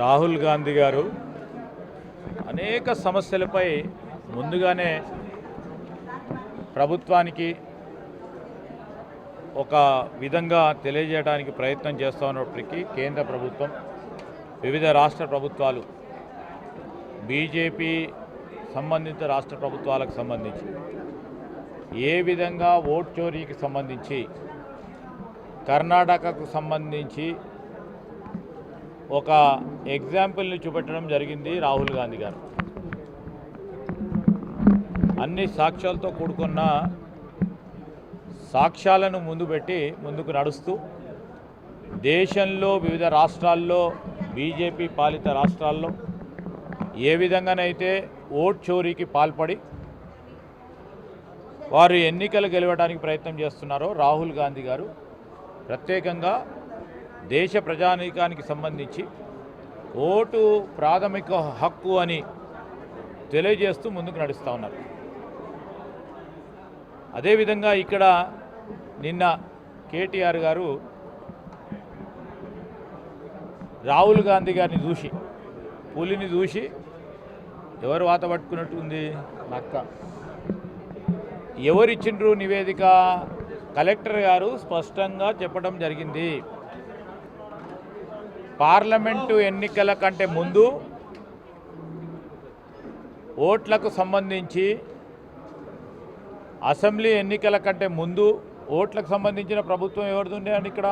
రాహుల్ గాంధీ గారు అనేక సమస్యలపై ముందుగానే ప్రభుత్వానికి ఒక విధంగా తెలియజేయడానికి ప్రయత్నం చేస్తూ ఉన్నప్పటికీ కేంద్ర ప్రభుత్వం వివిధ రాష్ట్ర ప్రభుత్వాలు బీజేపీ సంబంధిత రాష్ట్ర ప్రభుత్వాలకు సంబంధించి ఏ విధంగా ఓట్ చోరీకి సంబంధించి కర్ణాటకకు సంబంధించి ఒక ఎగ్జాంపుల్ని చూపెట్టడం జరిగింది రాహుల్ గాంధీ గారు. అన్ని సాక్ష్యాలతో కూడుకున్న సాక్ష్యాలను ముందు పెట్టి ముందుకు నడుస్తూ దేశంలో వివిధ రాష్ట్రాల్లో బీజేపీ పాలిత రాష్ట్రాల్లో ఏ విధంగానైతే ఓట్ చోరీకి పాల్పడి వారు ఎన్నికలు గెలవడానికి ప్రయత్నం చేస్తున్నారో రాహుల్ గాంధీ గారు ప్రత్యేకంగా దేశ ప్రజానీకానికి సంబంధించి ఓటు ప్రాథమిక హక్కు అని తెలియజేస్తూ ముందుకు నడుస్తూ ఉన్నారు. అదేవిధంగా ఇక్కడ నిన్న కేటీఆర్ గారు రాహుల్ గాంధీ గారిని చూసి పులిని చూసి ఎవరు వాత పట్టుకున్నట్టు ఉంది నక్క. ఎవరిచ్చిండ్రు నివేదిక? కలెక్టర్ గారు స్పష్టంగా చెప్పడం జరిగింది. పార్లమెంటు ఎన్నికల కంటే ముందు ఓట్లకు సంబంధించి అసెంబ్లీ ఎన్నికల కంటే ముందు ఓట్లకు సంబంధించిన ప్రభుత్వం ఎవరిది ఉండే అని ఇక్కడ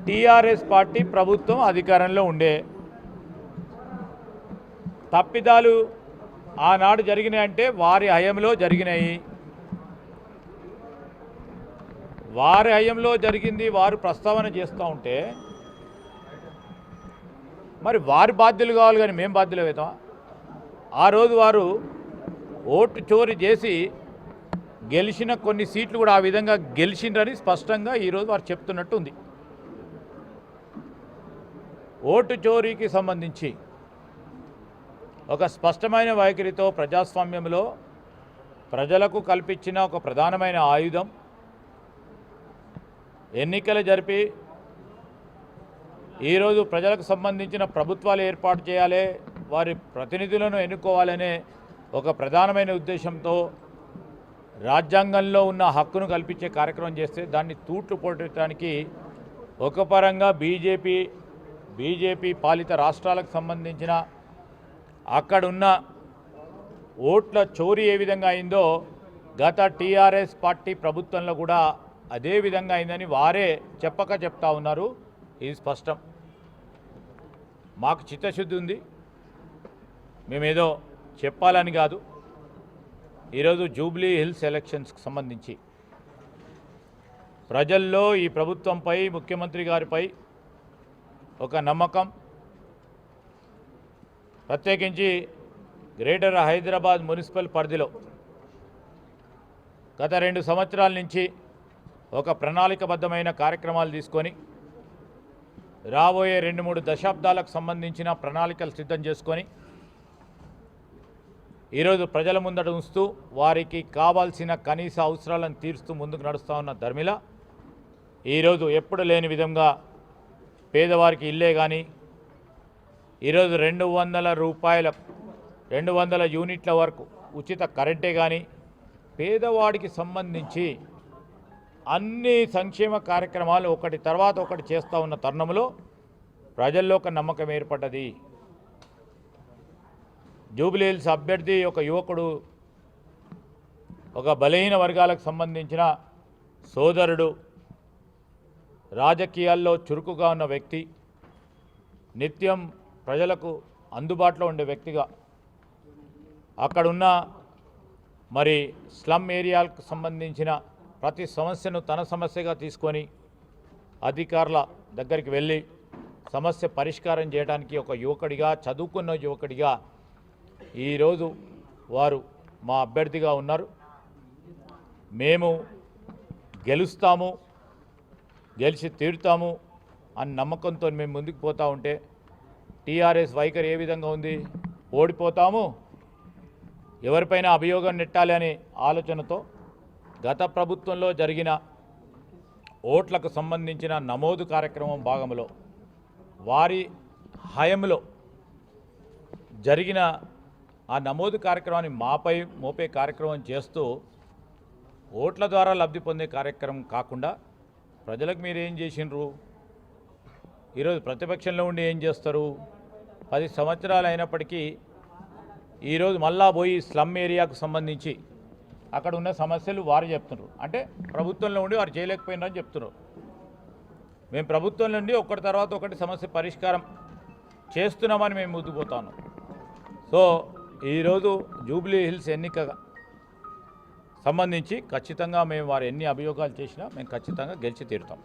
టీఆర్ఎస్ పార్టీ ప్రభుత్వం అధికారంలో ఉండే. తప్పిదాలు ఆనాడు జరిగినాయంటే వారి హయంలో జరిగినాయి. వారి హయంలో జరిగింది వారు ప్రస్తావన చేస్తూ ఉంటే మరి వారి బాధ్యులు కావాలి కానీ మేము బాధ్యులు అవుతాం. ఆ రోజు వారు ఓటు చోరీ చేసి గెలిచిన కొన్ని సీట్లు కూడా ఆ విధంగా గెలిచిండ్రని స్పష్టంగా ఈరోజు వారు చెప్తున్నట్టు ఉంది. ఓటు చోరీకి సంబంధించి ఒక స్పష్టమైన వైఖరితో ప్రజాస్వామ్యంలో ప్రజలకు కల్పించిన ఒక ప్రధానమైన ఆయుధం ఎన్నికలు జరిపి ఈరోజు ప్రజలకు సంబంధించిన ప్రభుత్వాలు ఏర్పాటు చేయాలి, వారి ప్రతినిధులను ఎన్నుకోవాలనే ఒక ప్రధానమైన ఉద్దేశంతో రాజ్యాంగంలో ఉన్న హక్కును కల్పించే కార్యక్రమం చేస్తే దాన్ని తూట్లు పొట్టడానికి ఒక పరంగా బీజేపీ పాలిత రాష్ట్రాలకు సంబంధించిన అక్కడున్న ఓట్ల చోరీ ఏ విధంగా అయిందో గత టీఆర్ఎస్ పార్టీ ప్రభుత్వంలో కూడా అదే విధంగా అయిందని వారే చెప్తా ఉన్నారు. ఇది స్పష్టం. మాకు చిత్తశుద్ధి ఉంది, మేమేదో చెప్పాలని కాదు. ఈరోజు జూబ్లీ హిల్స్ ఎలక్షన్స్కి సంబంధించి ప్రజల్లో ఈ ప్రభుత్వంపై ముఖ్యమంత్రి గారిపై ఒక నమ్మకం, ప్రత్యేకించి గ్రేటర్ హైదరాబాద్ మున్సిపల్ పరిధిలో గత 2 సంవత్సరాల నుంచి ఒక ప్రణాళికబద్ధమైన కార్యక్రమాలు తీసుకొని రాబోయే 2-3 దశాబ్దాలకు సంబంధించిన ప్రణాళికలు సిద్ధం చేసుకొని ఈరోజు ప్రజల ముందట ఉంచుతూ వారికి కావాల్సిన కనీస అవసరాలను తీరుస్తూ ముందుకు నడుస్తూ ఉన్న ధర్మిల ఈరోజు ఎప్పుడు లేని విధంగా పేదవారికి ఇల్లే కానీ ఈరోజు 200 రూపాయల 200 యూనిట్ల వరకు ఉచిత కరెంటే కానీ పేదవాడికి సంబంధించి అన్ని సంక్షేమ కార్యక్రమాలు ఒకటి తర్వాత ఒకటి చేస్తూ ఉన్న తరుణంలో ప్రజల్లో ఒక నమ్మకం ఏర్పడ్డది. జూబ్లీ హిల్స్ అభ్యర్థి ఒక యువకుడు, ఒక బలహీన వర్గాలకు సంబంధించిన సోదరుడు, రాజకీయాల్లో చురుకుగా ఉన్న వ్యక్తి, నిత్యం ప్రజలకు అందుబాటులో ఉండే వ్యక్తిగా అక్కడున్న మరి స్లమ్ ఏరియాలకు సంబంధించిన ప్రతి సమస్యను తన సమస్యగా తీసుకొని అధికారుల దగ్గరికి వెళ్ళి సమస్య పరిష్కారం చేయడానికి ఒక యువకుడిగా, చదువుకున్న యువకుడిగా ఈరోజు వారు మా అభ్యర్థిగా ఉన్నారు. మేము గెలుస్తాము, గెలిచి తీరుతాము అని నమ్మకంతో మేము ముందుకు పోతూ ఉంటే టీఆర్ఎస్ వైఖరి ఏ విధంగా ఉంది? ఓడిపోతాము, ఎవరిపైన అభియోగం నెట్టాలి అనే ఆలోచనతో గత ప్రభుత్వంలో జరిగిన ఓట్లకు సంబంధించిన నమోదు కార్యక్రమం భాగంలో వారి హయంలో జరిగిన ఆ నమోదు కార్యక్రమాన్ని మాపై మోపే కార్యక్రమం చేస్తూ ఓట్ల ద్వారా లబ్ధి పొందే కార్యక్రమం కాకుండా ప్రజలకు మీరు ఏం చేసినారు? ఈరోజు ప్రతిపక్షంలో ఉండి ఏం చేస్తారు? 10 సంవత్సరాలు అయినప్పటికీ ఈరోజు మళ్ళా పోయి స్లమ్ ఏరియాకు సంబంధించి అక్కడ ఉన్న సమస్యలు వారు చెప్తున్నారు. అంటే ప్రభుత్వంలో ఉండి వారు చేయలేకపోయినారని చెప్తున్నారు. మేము ప్రభుత్వం నుండి ఒకటి తర్వాత ఒకటి సమస్య పరిష్కారం చేస్తున్నామని మేము ముందుకు పోతాను. సో ఈరోజు జూబ్లీ హిల్స్ ఎన్నిక సంబంధించి ఖచ్చితంగా మేము వారు ఎన్ని అభియోగాలు చేసినా మేము ఖచ్చితంగా గెలిచి తీరుతాం.